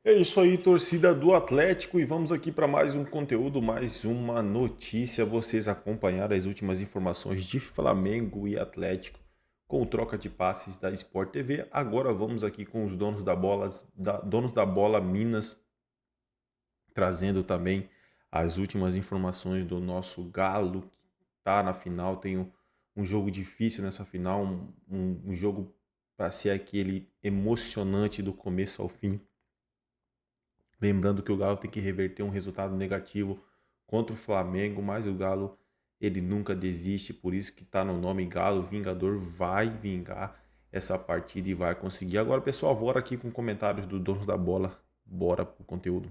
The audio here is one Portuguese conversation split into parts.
É isso aí, torcida do Atlético, e vamos aqui para mais um conteúdo, mais uma notícia. Vocês acompanharam as últimas informações de Flamengo e Atlético com o troca de passes da Sport TV. Agora vamos aqui com os donos da bola Minas, trazendo também as últimas informações do nosso Galo, que está na final. Tem um jogo difícil nessa final, um jogo para ser aquele emocionante do começo ao fim. Lembrando que o Galo tem que reverter um resultado negativo contra o Flamengo, mas o Galo, ele nunca desiste, por isso que está no nome Galo Vingador. Vai vingar essa partida e vai conseguir. Agora, pessoal, bora aqui com comentários do Donos da Bola. Bora pro conteúdo.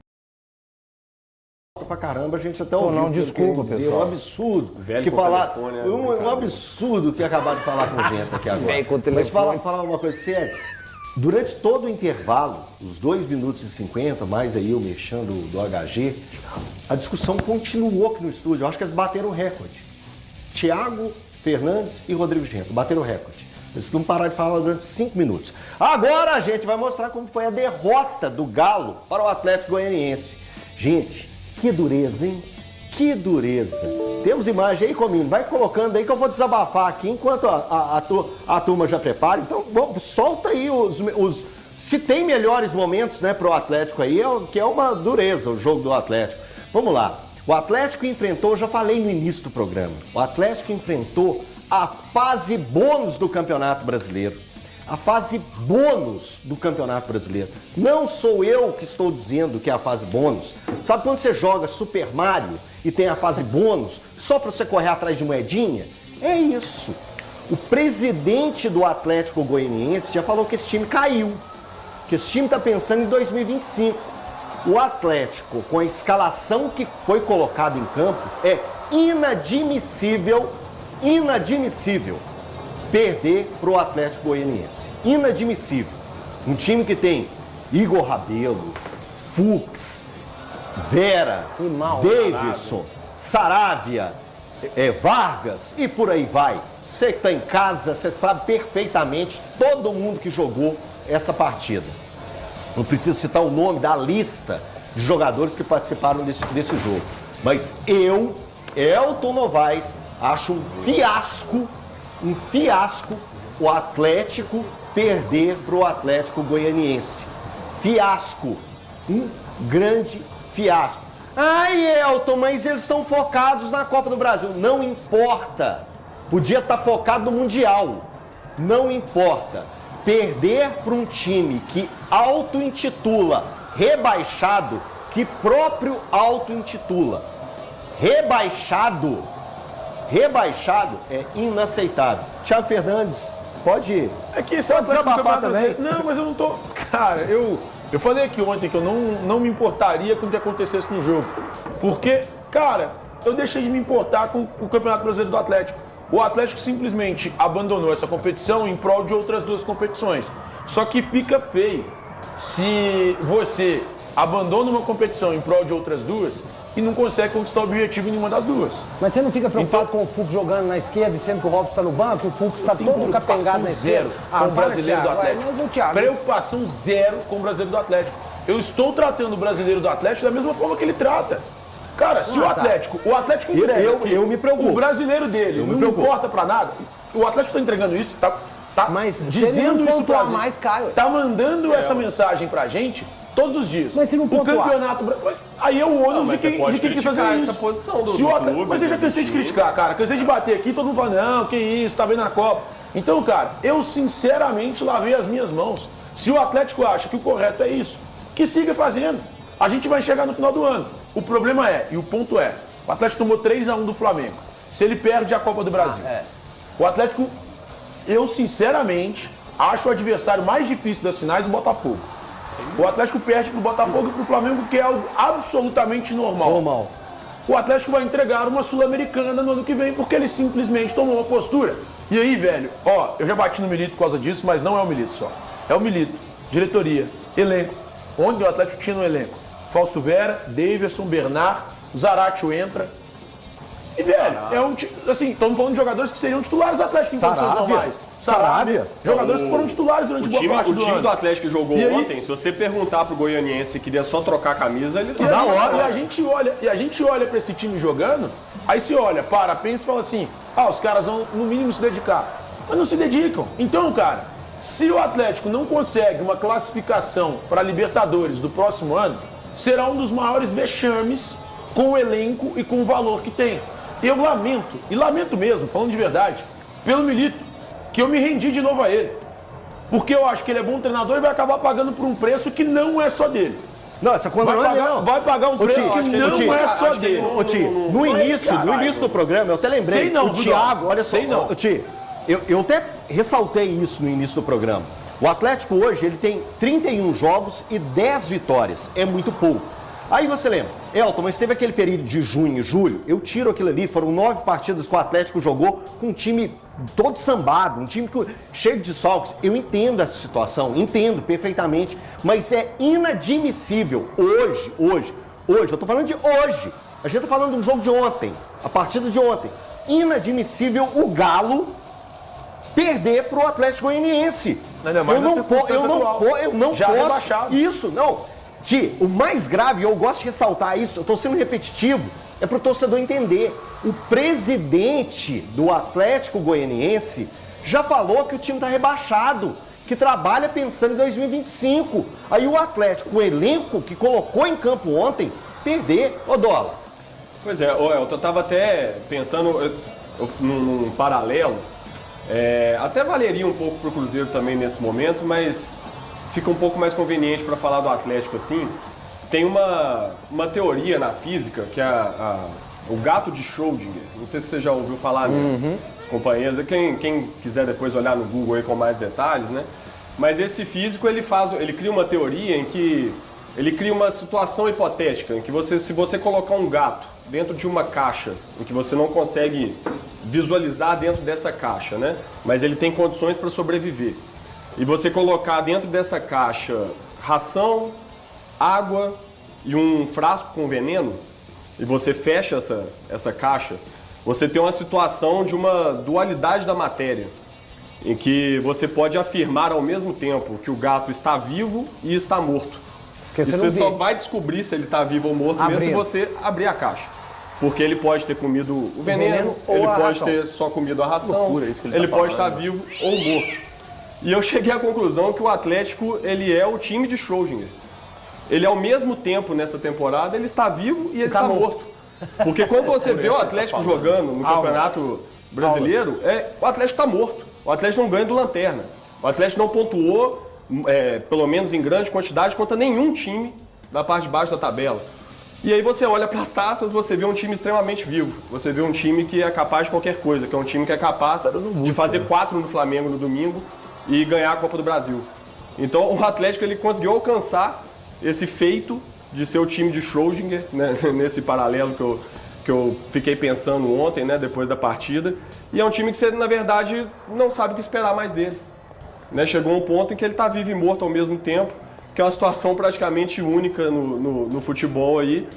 Pra caramba, a gente até ouviu. Não, desculpa, pessoal. Um absurdo. Velho que com falar, telefone, um absurdo que acabaram de falar com gente aqui agora. Velho com telefone. Mas falar uma coisa séria. Durante todo o intervalo, os 2 minutos e 50, mais aí o mexendo do HG, a discussão continuou aqui no estúdio. Eu acho que eles bateram o recorde. Thiago Fernandes e Rodrigo Gento bateram o recorde. Eles não pararam de falar durante 5 minutos. Agora a gente vai mostrar como foi a derrota do Galo para o Atlético Goianiense. Gente, que dureza, hein? Que dureza. Temos imagem aí, Comino. Vai colocando aí que eu vou desabafar aqui enquanto a turma já prepara. Então, solta aí os... Se tem melhores momentos, né, pro Atlético aí, que é uma dureza o jogo do Atlético. Vamos lá. O Atlético enfrentou, eu já falei no início do programa, o Atlético enfrentou a fase bônus do Campeonato Brasileiro. A fase bônus do Campeonato Brasileiro. Não sou eu que estou dizendo que é a fase bônus. Sabe quando você joga Super Mario e tem a fase bônus só para você correr atrás de moedinha? É isso. O presidente do Atlético Goianiense já falou que esse time caiu, que esse time está pensando em 2025. O Atlético, com a escalação que foi colocada em campo, é inadmissível perder para o Atlético Goianiense. Inadmissível. Um time que tem Igor Rabelo, Fux, Vera, Davidson, Saravia, Vargas e por aí vai. Você que está em casa, você sabe perfeitamente todo mundo que jogou essa partida. Não preciso citar o nome da lista de jogadores que participaram desse jogo. Mas eu, Elton Novaes, acho um fiasco o Atlético perder para o Atlético Goianiense. Fiasco. Um grande fiasco. Ai, Elton, mas eles estão focados na Copa do Brasil. Não importa. Podia estar focado no Mundial. Não importa. Perder para um time que auto-intitula rebaixado, que próprio auto-intitula rebaixado é inaceitável. Thiago Fernandes, pode ir. É que isso é desabafar também. Não, mas eu não tô... Cara, eu falei aqui ontem que eu não me importaria com o que acontecesse no jogo. Porque, cara, eu deixei de me importar com o Campeonato Brasileiro do Atlético. O Atlético simplesmente abandonou essa competição em prol de outras 2 competições. Só que fica feio se você abandona uma competição em prol de outras 2 e não consegue conquistar o objetivo em nenhuma das 2. Mas você não fica preocupado com o Fux jogando na esquerda e sendo que o Robson está no banco? O Fux está todo capengado na esquerda. Com o brasileiro do Atlético. Mas o Thiago... Preocupação zero com o brasileiro do Atlético. Eu estou tratando o brasileiro do Atlético da mesma forma que ele trata. Cara, se o Atlético entrega eu me preocupo. O brasileiro dele não importa pra nada, o Atlético tá entregando isso, tá mas dizendo isso pra gente, mais, Caio. tá mandando essa mensagem pra gente todos os dias. Mas se não pontuar. O campeonato... Aí é o ônus de quem quis fazer isso. Essa posição do Atlético, mas eu já cansei de criticar, cara. Cansei de bater aqui, todo mundo fala, não, que isso, tá vendo na Copa. Então, cara, eu sinceramente lavei as minhas mãos. Se o Atlético acha que o correto é isso, que siga fazendo. A gente vai chegar no final do ano. O problema é, e o ponto é, o Atlético tomou 3-1 do Flamengo. Se ele perde a Copa do Brasil. O Atlético, eu sinceramente, acho o adversário mais difícil das finais o Botafogo. O Atlético perde pro Botafogo e pro Flamengo, que é algo absolutamente normal. O Atlético vai entregar uma Sul-Americana no ano que vem, porque ele simplesmente tomou uma postura. E aí, velho, eu já bati no Milito por causa disso, mas não é o Milito só. É o Milito, diretoria, elenco. Onde o Atlético tinha no elenco? Fausto Vera, Davidson, Bernard, Zaratio entra. E, velho, assim, estamos falando de jogadores que seriam titulares do Atlético em condições normais. Sarabia. Jogadores que foram titulares durante boa parte do ano. O time do Atlético que jogou E aí- ontem, se você perguntar pro goianiense se queria só trocar a camisa, ele E na hora. e a gente olha pra esse time jogando, aí se olha, pensa e fala assim, os caras vão no mínimo se dedicar. Mas não se dedicam. Então, cara, se o Atlético não consegue uma classificação para Libertadores do próximo ano, será um dos maiores vexames com o elenco e com o valor que tem. Eu lamento mesmo, falando de verdade, pelo Milito, que eu me rendi de novo a ele. Porque eu acho que ele é bom treinador e vai acabar pagando por um preço que não é só dele. Não, essa conta não é dele, não. Vai pagar um preço que não é só dele. Ô, Ti, no início do programa, eu até lembrei. Sei não, o Thiago, olha só. sei não. Ô, Ti, eu até ressaltei isso no início do programa. O Atlético hoje, ele tem 31 jogos e 10 vitórias. É muito pouco. Aí você lembra, Elton, mas teve aquele período de junho e julho, eu tiro aquilo ali, foram 9 partidas que o Atlético jogou com um time todo sambado, um time cheio de desfalques. Eu entendo essa situação, entendo perfeitamente, mas é inadmissível hoje, eu tô falando de hoje, a gente tá falando do jogo de ontem, a partida de ontem, inadmissível o Galo perder pro Atlético Goianiense. Ainda mais na circunstância atual. Eu não Já posso. rebaixado. Isso, não. Ti, o mais grave, eu gosto de ressaltar isso, eu estou sendo repetitivo, é para o torcedor entender. O presidente do Atlético Goianiense já falou que o time está rebaixado, que trabalha pensando em 2025. Aí o Atlético, o elenco que colocou em campo ontem, perder. Ô, Dola. Pois é, eu tava até pensando num paralelo. Até valeria um pouco pro Cruzeiro também nesse momento, mas fica um pouco mais conveniente para falar do Atlético assim. Tem uma teoria na física que é o gato de Schrödinger. Não sei se você já ouviu falar, né? Os companheiros. Quem quiser depois olhar no Google aí com mais detalhes, né? Mas esse físico ele cria uma teoria em que ele cria uma situação hipotética em que se você colocar um gato dentro de uma caixa em que você não consegue visualizar dentro dessa caixa, né? Mas ele tem condições para sobreviver. E você colocar dentro dessa caixa ração, água e um frasco com veneno, e você fecha essa caixa, você tem uma situação de uma dualidade da matéria, em que você pode afirmar ao mesmo tempo que o gato está vivo e está morto. E você só vai descobrir se ele está vivo ou morto mesmo se você abrir a caixa. Porque ele pode ter comido o veneno ou ele pode ter só comido a ração, Loucura, isso que ele ele tá pode falando. estar vivo ou morto. E eu cheguei à conclusão que o Atlético, ele é o time de Schrödinger. Ele, ao mesmo tempo, nessa temporada, ele está vivo e ele está morto. Porque quando você vê o Atlético jogando no Campeonato Brasileiro, o Atlético está morto. O Atlético não ganha do Lanterna. O Atlético não pontuou, pelo menos em grande quantidade, contra nenhum time da parte de baixo da tabela. E aí você olha para as taças, você vê um time extremamente vivo. Você vê um time que é capaz de qualquer coisa, que é um time que é capaz de fazer 4 no Flamengo no domingo e ganhar a Copa do Brasil. Então o Atlético ele conseguiu alcançar esse feito de ser o time de Schrödinger, né, nesse paralelo que eu fiquei pensando ontem, né, depois da partida. E é um time que você, na verdade, não sabe o que esperar mais dele. Né, chegou um ponto em que ele está vivo e morto ao mesmo tempo, que é uma situação praticamente única no futebol aí,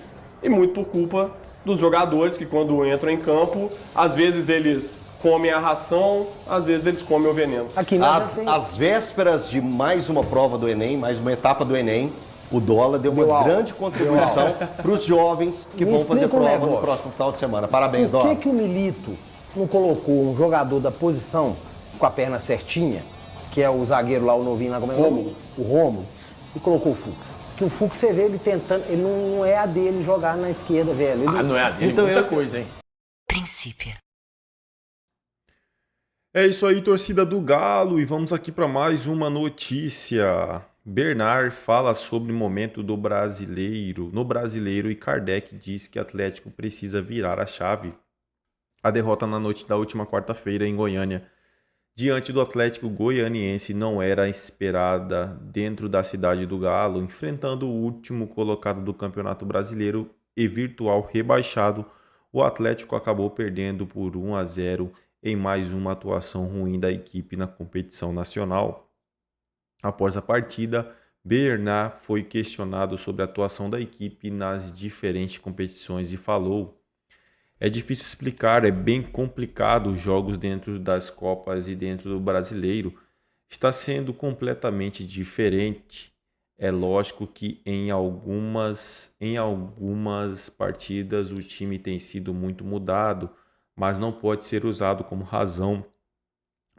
e muito por culpa dos jogadores que quando entram em campo, às vezes eles comem a ração, às vezes eles comem o veneno. Aqui Às vésperas de mais uma prova do Enem, mais uma etapa do Enem, o Dola deu uma grande contribuição para os jovens que vão fazer prova no próximo final de semana. Parabéns, Dola. Por que o Milito não colocou um jogador da posição com a perna certinha, que é o zagueiro lá, o novinho lá, como é o nome? O Rômulo, e colocou o Fux? Que o Fux, você vê ele tentando, ele não é a dele jogar na esquerda, velho. Ele... não é a dele, Então muita eu- coisa, hein? Princípio. É isso aí, torcida do Galo, e vamos aqui para mais uma notícia. Bernard fala sobre o momento do brasileiro, no brasileiro, e Kardec diz que Atlético precisa virar a chave. A derrota na noite da última quarta-feira em Goiânia, diante do Atlético Goianiense, não era esperada dentro da cidade do Galo, enfrentando o último colocado do Campeonato Brasileiro e virtual rebaixado. O Atlético acabou perdendo por 1-0 em mais uma atuação ruim da equipe na competição nacional. Após a partida, Bernard foi questionado sobre a atuação da equipe nas diferentes competições e falou: É difícil explicar, é bem complicado os jogos dentro das Copas e dentro do Brasileiro. Está sendo completamente diferente. É lógico que em algumas partidas o time tem sido muito mudado, mas não pode ser usado como razão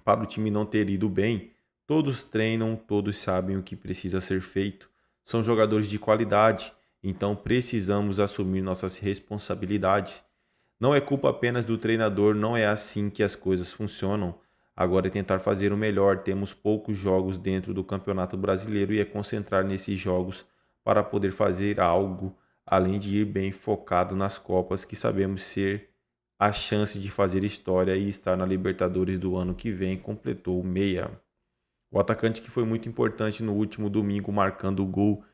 para o time não ter ido bem. Todos treinam, todos sabem o que precisa ser feito. São jogadores de qualidade, então precisamos assumir nossas responsabilidades. Não é culpa apenas do treinador, não é assim que as coisas funcionam. Agora é tentar fazer o melhor. Temos poucos jogos dentro do Campeonato Brasileiro e é concentrar nesses jogos para poder fazer algo, além de ir bem focado nas Copas, que sabemos ser a chance de fazer história e estar na Libertadores do ano que vem, completou meia. O atacante que foi muito importante no último domingo, marcando o gol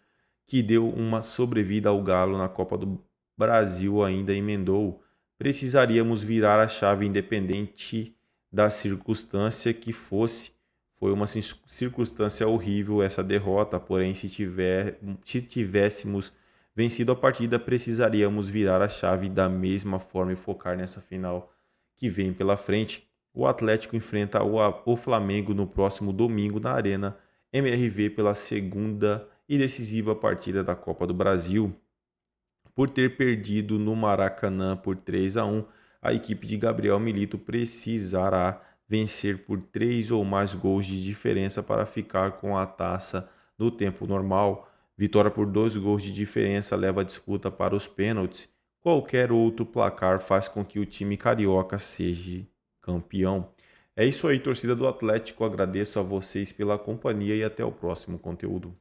que deu uma sobrevida ao Galo na Copa do Brasil, ainda emendou: precisaríamos virar a chave independente da circunstância que fosse. Foi uma circunstância horrível essa derrota, porém se tivéssemos vencido a partida, precisaríamos virar a chave da mesma forma e focar nessa final que vem pela frente. O Atlético enfrenta o Flamengo no próximo domingo na Arena MRV pela segunda e decisiva partida da Copa do Brasil. Por ter perdido no Maracanã por 3-1, a equipe de Gabriel Milito precisará vencer por 3 ou mais gols de diferença para ficar com a taça no tempo normal. Vitória por 2 gols de diferença leva a disputa para os pênaltis. Qualquer outro placar faz com que o time carioca seja campeão. É isso aí, torcida do Atlético. Agradeço a vocês pela companhia e até o próximo conteúdo.